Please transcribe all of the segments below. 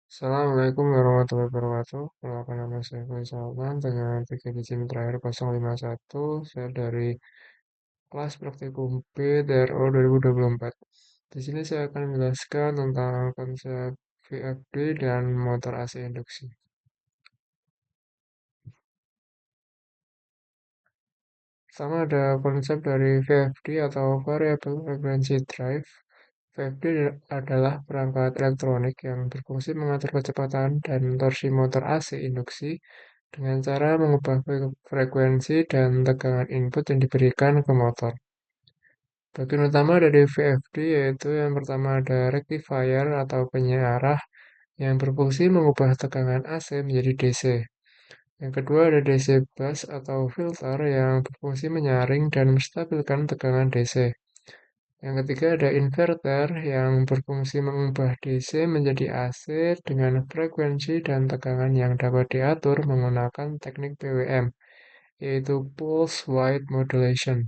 Assalamualaikum warahmatullahi wabarakatuh. Perkenalkan nama saya Faiz Salman dengan tiga digit terakhir 051. Saya dari kelas praktikum B DRO 2024. Di sini saya akan menjelaskan tentang konsep VFD dan motor AC induksi. Pertama ada konsep dari VFD atau Variable Frequency Drive. VFD adalah perangkat elektronik yang berfungsi mengatur kecepatan dan torsi motor AC induksi dengan cara mengubah frekuensi dan tegangan input yang diberikan ke motor. Bagian utama dari VFD yaitu yang pertama ada rectifier atau penyearah yang berfungsi mengubah tegangan AC menjadi DC. Yang kedua ada DC bus atau filter yang berfungsi menyaring dan menstabilkan tegangan DC. Yang ketiga ada inverter yang berfungsi mengubah DC menjadi AC dengan frekuensi dan tegangan yang dapat diatur menggunakan teknik PWM, yaitu Pulse Width Modulation.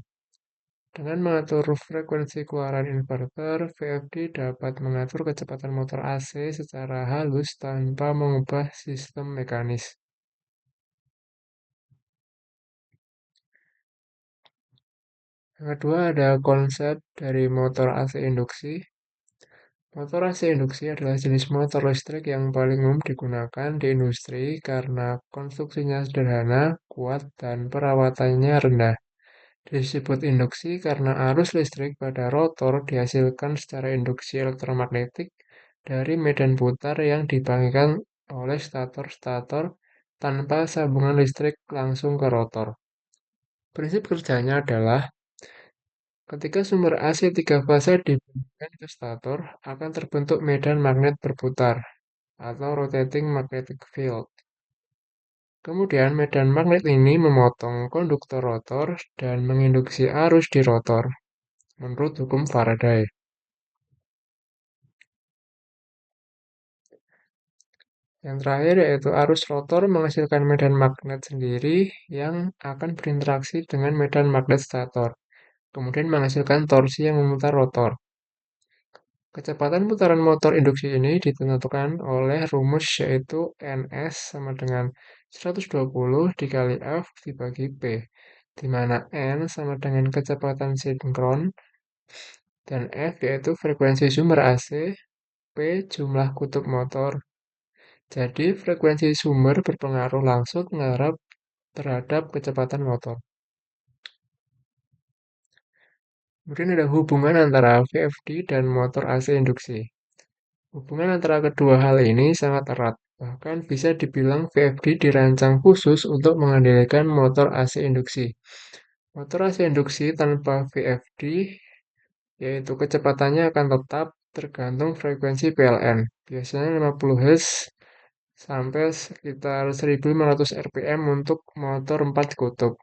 Dengan mengatur frekuensi keluaran inverter, VFD dapat mengatur kecepatan motor AC secara halus tanpa mengubah sistem mekanis. Yang kedua ada konsep dari motor AC induksi. Motor AC induksi adalah jenis motor listrik yang paling umum digunakan di industri karena konstruksinya sederhana, kuat, dan perawatannya rendah. Disebut induksi karena arus listrik pada rotor dihasilkan secara induksi elektromagnetik dari medan putar yang dibagikan oleh stator-stator tanpa sambungan listrik langsung ke rotor. Prinsip kerjanya adalah ketika sumber AC tiga fase diberikan ke stator, akan terbentuk medan magnet berputar atau rotating magnetic field. Kemudian medan magnet ini memotong konduktor rotor dan menginduksi arus di rotor menurut hukum Faraday. Yang terakhir yaitu arus rotor menghasilkan medan magnet sendiri yang akan berinteraksi dengan medan magnet stator, kemudian menghasilkan torsi yang memutar rotor. Kecepatan putaran motor induksi ini ditentukan oleh rumus yaitu Ns sama dengan 120 dikali F dibagi P, di mana N sama dengan kecepatan sinkron dan F yaitu frekuensi sumber AC, P jumlah kutub motor. Jadi frekuensi sumber berpengaruh langsung terhadap kecepatan motor. Kemudian ada hubungan antara VFD dan motor AC induksi. Hubungan antara kedua hal ini sangat erat. Bahkan bisa dibilang VFD dirancang khusus untuk mengendalikan motor AC induksi. Motor AC induksi tanpa VFD, yaitu kecepatannya akan tetap tergantung frekuensi PLN. Biasanya 50 Hz sampai sekitar 1500 RPM untuk motor 4 kutub.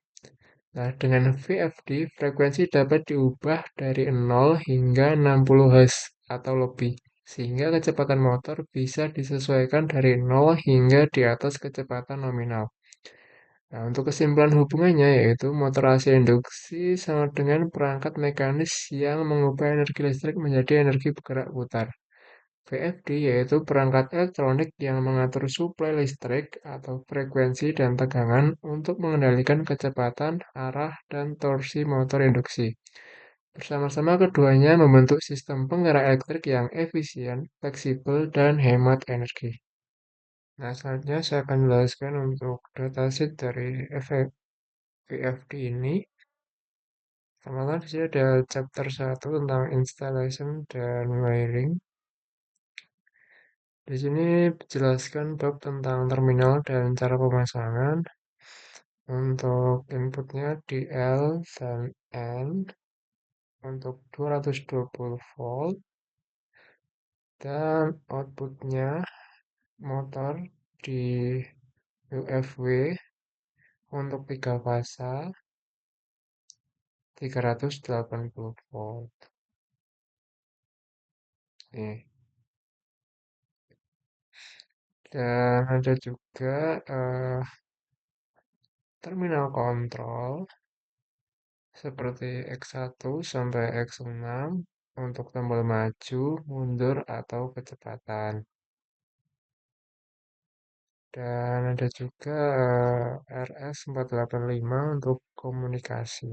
Nah, dengan VFD, frekuensi dapat diubah dari 0 hingga 60 Hz atau lebih, sehingga kecepatan motor bisa disesuaikan dari 0 hingga di atas kecepatan nominal. Nah, untuk kesimpulan hubungannya yaitu motor AC induksi sama dengan perangkat mekanis yang mengubah energi listrik menjadi energi bergerak putar. VFD yaitu perangkat elektronik yang mengatur suplai listrik atau frekuensi dan tegangan untuk mengendalikan kecepatan, arah, dan torsi motor induksi. Bersama-sama keduanya membentuk sistem penggerak elektrik yang efisien, fleksibel, dan hemat energi. Nah, selanjutnya saya akan jelaskan untuk datasheet dari VFD ini. Pertama, di sini ada chapter 1 tentang installation dan wiring. Di sini dijelaskan bab tentang terminal dan cara pemasangan. Untuk inputnya DL dan N untuk 220 volt dan outputnya motor di UFW untuk 3 fasa 380 volt. Nih. Dan ada juga terminal kontrol seperti X1 sampai X6 untuk tombol maju, mundur, atau kecepatan. Dan ada juga RS485 untuk komunikasi.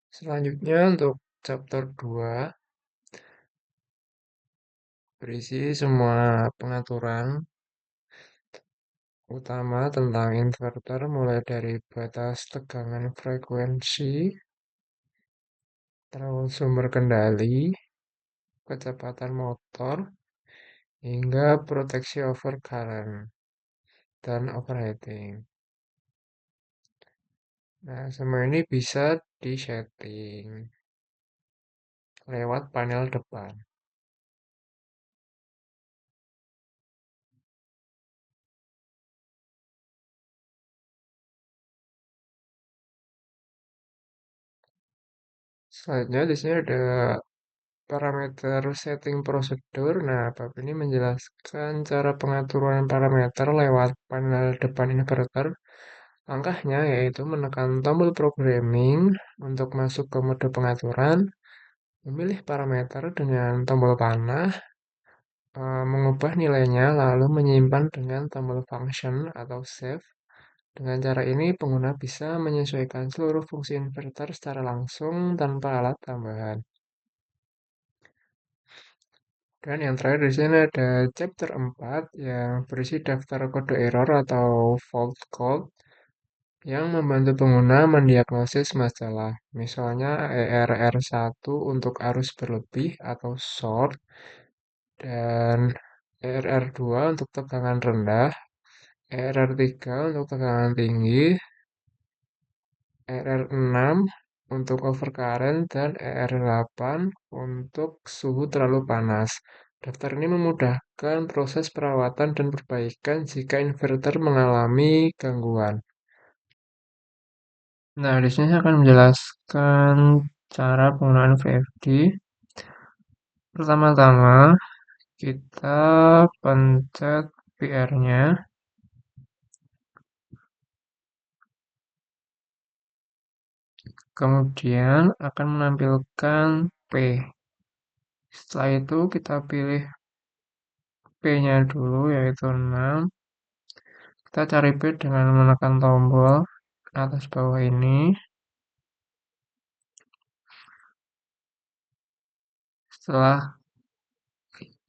Selanjutnya untuk chapter 2 berisi semua pengaturan utama tentang inverter mulai dari batas tegangan frekuensi, terus sumber kendali, kecepatan motor, hingga proteksi over current dan overheating. Nah, semua ini bisa disetting lewat panel depan. Selanjutnya di sini ada parameter setting prosedur. Nah, bab ini menjelaskan cara pengaturan parameter lewat panel depan inverter. Langkahnya yaitu menekan tombol programming untuk masuk ke mode pengaturan, memilih parameter dengan tombol panah, mengubah nilainya, lalu menyimpan dengan tombol function atau save. Dengan cara ini, pengguna bisa menyesuaikan seluruh fungsi inverter secara langsung tanpa alat tambahan. Dan yang terakhir di sini ada chapter 4 yang berisi daftar kode error atau fault code yang membantu pengguna mendiagnosis masalah. Misalnya ERR1 untuk arus berlebih atau short, dan ERR2 untuk tegangan rendah, ERR3 untuk tegangan tinggi, ERR6 untuk overcurrent, dan ER8 untuk suhu terlalu panas. Daftar ini memudahkan proses perawatan dan perbaikan jika inverter mengalami gangguan. Nah, di sini saya akan menjelaskan cara penggunaan VFD. Pertama-tama, kita pencet PR-nya. Kemudian akan menampilkan P. Setelah itu kita pilih P-nya dulu, yaitu 6. Kita cari P dengan menekan tombol atas bawah ini. Setelah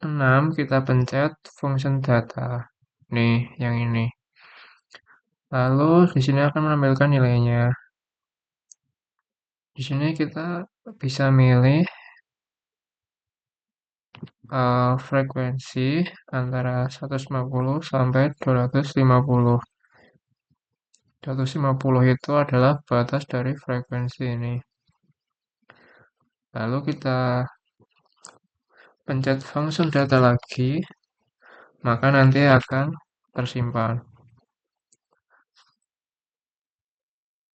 6, kita pencet function data. Nih, yang ini. Lalu di sini akan menampilkan nilainya. Di sini kita bisa milih frekuensi antara 150 sampai 250. 250 itu adalah batas dari frekuensi ini. Lalu kita pencet function data lagi, maka nanti akan tersimpan.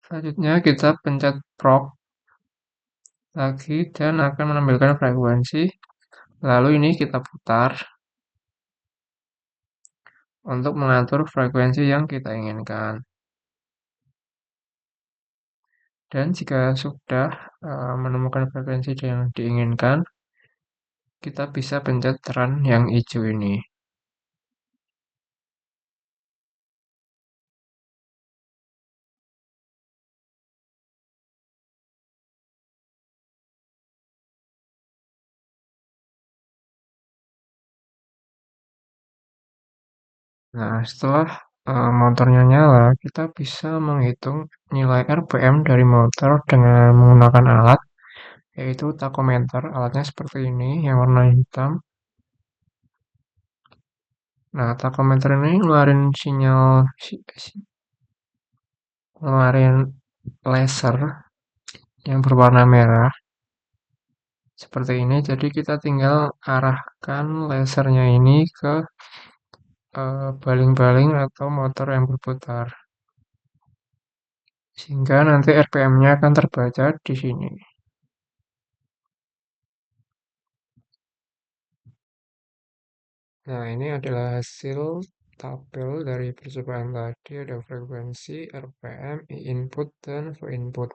Selanjutnya kita pencet proc lagi dan akan menampilkan frekuensi. Lalu ini kita putar untuk mengatur frekuensi yang kita inginkan. Dan jika sudah menemukan frekuensi yang diinginkan, kita bisa pencet run yang hijau ini. Nah, setelah motornya nyala, kita bisa menghitung nilai RPM dari motor dengan menggunakan alat, yaitu tachometer. Alatnya seperti ini, yang warna hitam. Nah, tachometer ini ngeluarin sinyal, ngeluarin laser yang berwarna merah. Seperti ini, jadi kita tinggal arahkan lasernya ini ke baling-baling atau motor yang berputar. Sehingga nanti RPM-nya akan terbaca di sini. Nah, ini adalah hasil tabel dari percobaan tadi. Ada frekuensi, RPM, I input, dan V input.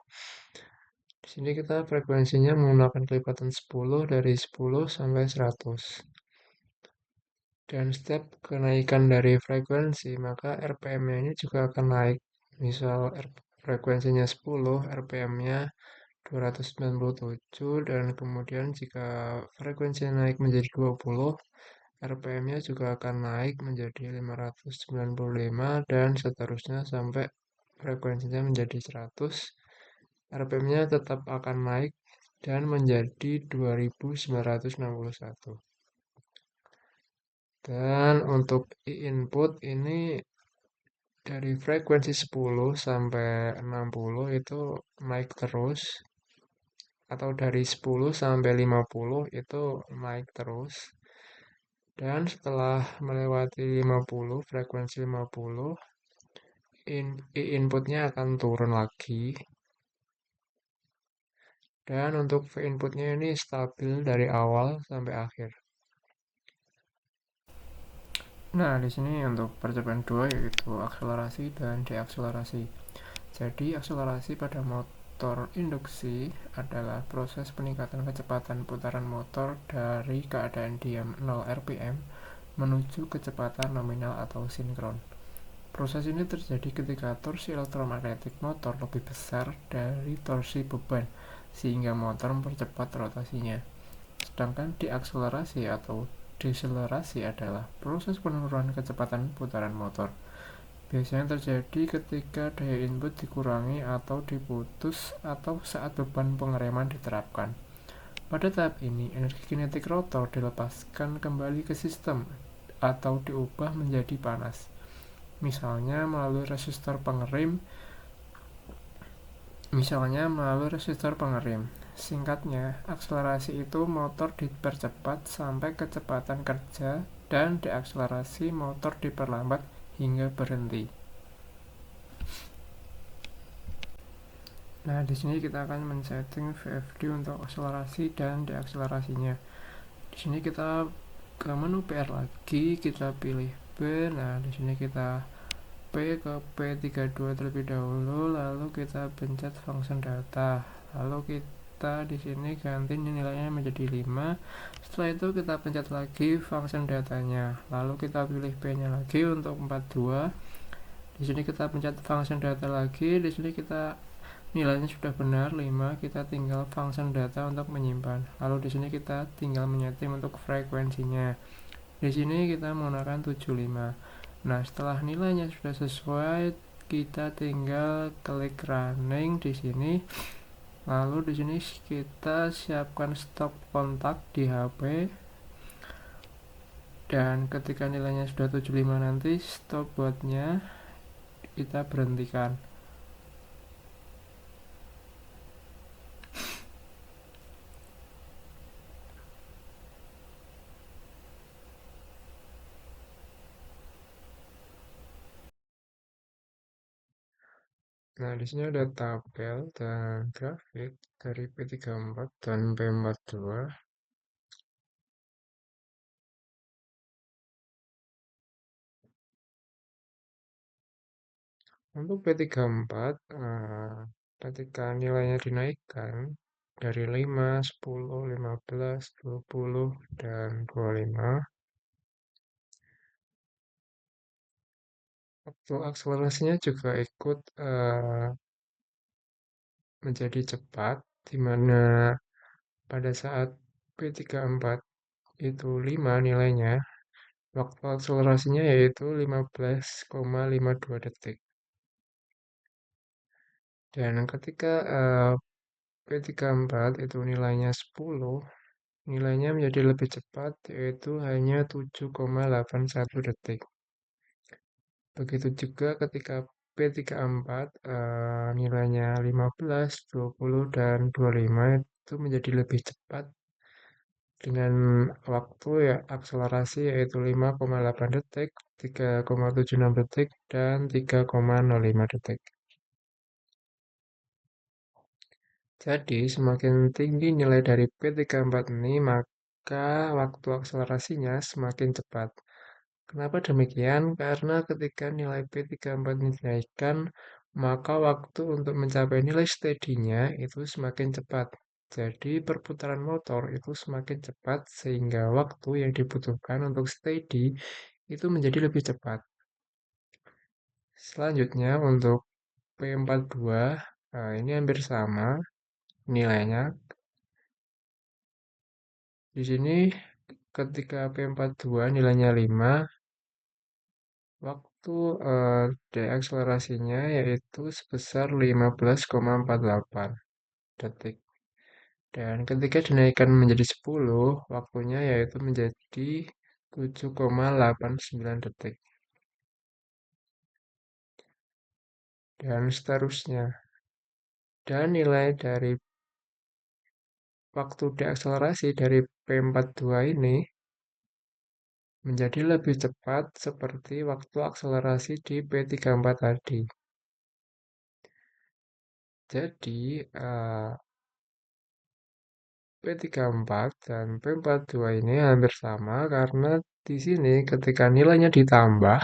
Di sini kita frekuensinya menggunakan kelipatan 10 dari 10 sampai 100. Dan setiap kenaikan dari frekuensi, maka RPM-nya ini juga akan naik. Misal frekuensinya 10, RPM-nya 297, dan kemudian jika frekuensinya naik menjadi 20, RPM-nya juga akan naik menjadi 595 dan seterusnya sampai frekuensinya menjadi 100. RPM-nya tetap akan naik dan menjadi 2961. Dan untuk input ini dari frekuensi 10 sampai 60 itu naik terus, atau dari 10 sampai 50 itu naik terus. Dan setelah melewati 50, frekuensi 50, inputnya akan turun lagi. Dan untuk V inputnya ini stabil dari awal sampai akhir. Nah, di sini untuk percobaan 2 yaitu akselerasi dan deakselerasi. Jadi, akselerasi pada motor induksi adalah proses peningkatan kecepatan putaran motor dari keadaan diam 0 rpm menuju kecepatan nominal atau sinkron. Proses ini terjadi ketika torsi elektromagnetik motor lebih besar dari torsi beban, sehingga motor mempercepat rotasinya. Sedangkan deakselerasi atau deselerasi adalah proses penurunan kecepatan putaran motor. Biasanya terjadi ketika daya input dikurangi atau diputus atau saat beban pengereman diterapkan. Pada tahap ini, energi kinetik rotor dilepaskan kembali ke sistem atau diubah menjadi panas. Misalnya melalui resistor pengerim. Singkatnya, akselerasi itu motor dipercepat sampai kecepatan kerja dan deakselerasi motor diperlambat hingga berhenti. Nah, di sini kita akan men-setting VFD untuk akselerasi dan deakselerasinya. Di sini kita ke menu PR lagi, kita pilih B. Nah, di sini kita P ke P32 terlebih dahulu, lalu kita pencet function data. Lalu kita di sini ganti nilainya menjadi 5. Setelah itu kita pencet lagi function datanya. Lalu kita pilih P-nya lagi untuk 42. Di sini kita pencet function data lagi. Di sini kita nilainya sudah benar 5, kita tinggal function data untuk menyimpan. Lalu di sini kita tinggal menyeting untuk frekuensinya. Di sini kita menggunakan 75. Nah, setelah nilainya sudah sesuai, kita tinggal klik running di sini. Lalu di sini kita siapkan stop kontak di HP. Dan ketika nilainya sudah 75 nanti stopwatchnya kita berhentikan. Nah, di sini ada tabel dan grafik dari P34 dan P42. Untuk P34, ketika nilainya dinaikkan dari 5, 10, 15, 20, dan 25, waktu akselerasinya juga ikut menjadi cepat, di mana pada saat P34 itu 5 nilainya, waktu akselerasinya yaitu 15,52 detik. Dan ketika P34 itu nilainya 10, nilainya menjadi lebih cepat, yaitu hanya 7,81 detik. Begitu juga ketika P34 nilainya 15, 20, dan 25 itu menjadi lebih cepat dengan waktu ya akselerasi yaitu 5,8 detik, 3,76 detik, dan 3,05 detik. Jadi, semakin tinggi nilai dari P34 ini, maka waktu akselerasinya semakin cepat. Kenapa demikian? Karena ketika nilai P34 dinaikkan, maka waktu untuk mencapai nilai steady-nya itu semakin cepat. Jadi perputaran motor itu semakin cepat sehingga waktu yang dibutuhkan untuk steady itu menjadi lebih cepat. Selanjutnya untuk P42, nah ini hampir sama nilainya. Di sini ketika P42 nilainya 5, waktu deakselerasinya yaitu sebesar 15,48 detik. Dan ketika dinaikkan menjadi 10, waktunya yaitu menjadi 7,89 detik. Dan seterusnya. Dan nilai dari waktu deakselerasi dari P42 ini menjadi lebih cepat seperti waktu akselerasi di P34 tadi. Jadi, P34 dan P42 ini hampir sama karena di sini ketika nilainya ditambah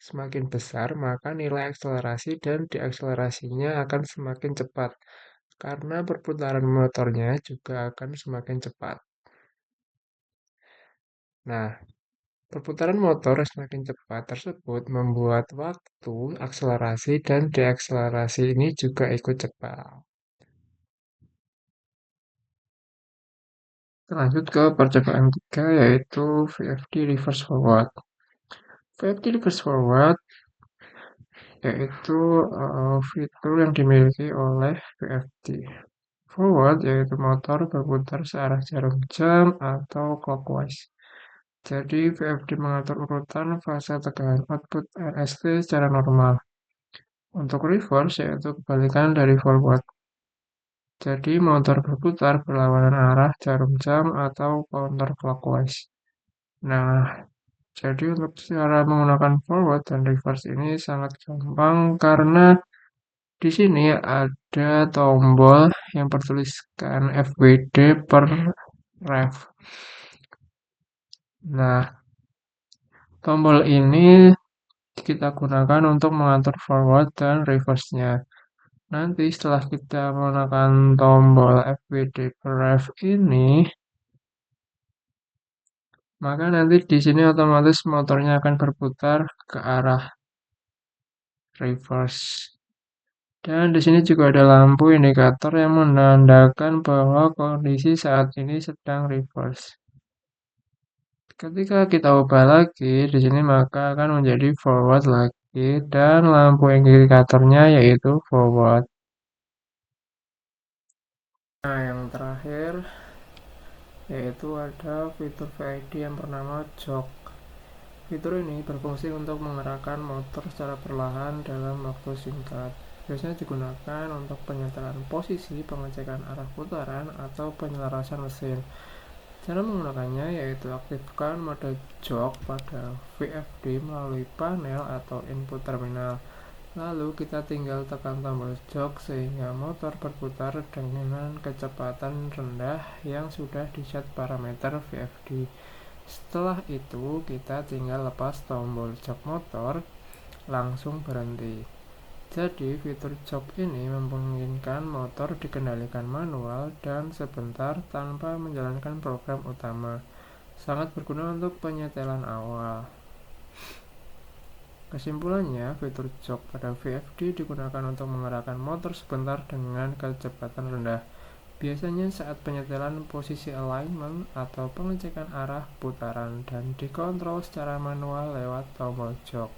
semakin besar, maka nilai akselerasi dan deakselerasinya akan semakin cepat karena perputaran motornya juga akan semakin cepat. Nah, perputaran motor semakin cepat tersebut membuat waktu akselerasi dan deakselerasi ini juga ikut cepat. Lanjut ke percobaan 3 yaitu VFD reverse forward. VFD reverse forward yaitu fitur yang dimiliki oleh VFD. Forward yaitu motor berputar searah jarum jam atau clockwise. Jadi VFD mengatur urutan fase tegangan output RST secara normal. Untuk reverse yaitu kebalikan dari forward. Jadi motor berputar berlawanan arah jarum jam atau counterclockwise. Nah, jadi untuk cara menggunakan forward dan reverse ini sangat gampang karena di sini ada tombol yang bertuliskan FWD per ref. Nah, tombol ini kita gunakan untuk mengatur forward dan reverse-nya. Nanti setelah kita menggunakan tombol FWD per ref ini, maka nanti di sini otomatis motornya akan berputar ke arah reverse. Dan di sini juga ada lampu indikator yang menandakan bahwa kondisi saat ini sedang reverse. Ketika kita ubah lagi di sini maka akan menjadi forward lagi dan lampu indikatornya yaitu forward. Nah, yang terakhir yaitu ada fitur VID yang bernama jog. Fitur ini berfungsi untuk mengerahkan motor secara perlahan dalam waktu singkat. Biasanya digunakan untuk penyetelan posisi, pengecekan arah putaran, atau penyelarasan mesin. Cara menggunakannya yaitu aktifkan mode jog pada VFD melalui panel atau input terminal. Lalu kita tinggal tekan tombol jog sehingga motor berputar dengan kecepatan rendah yang sudah di-set parameter VFD. Setelah itu kita tinggal lepas tombol jog motor, langsung berhenti. Jadi fitur jog ini memungkinkan motor dikendalikan manual dan sebentar tanpa menjalankan program utama. Sangat berguna untuk penyetelan awal. Kesimpulannya, fitur jog pada VFD digunakan untuk mengarahkan motor sebentar dengan kecepatan rendah. Biasanya saat penyetelan posisi alignment atau pengecekan arah putaran dan dikontrol secara manual lewat tombol jog.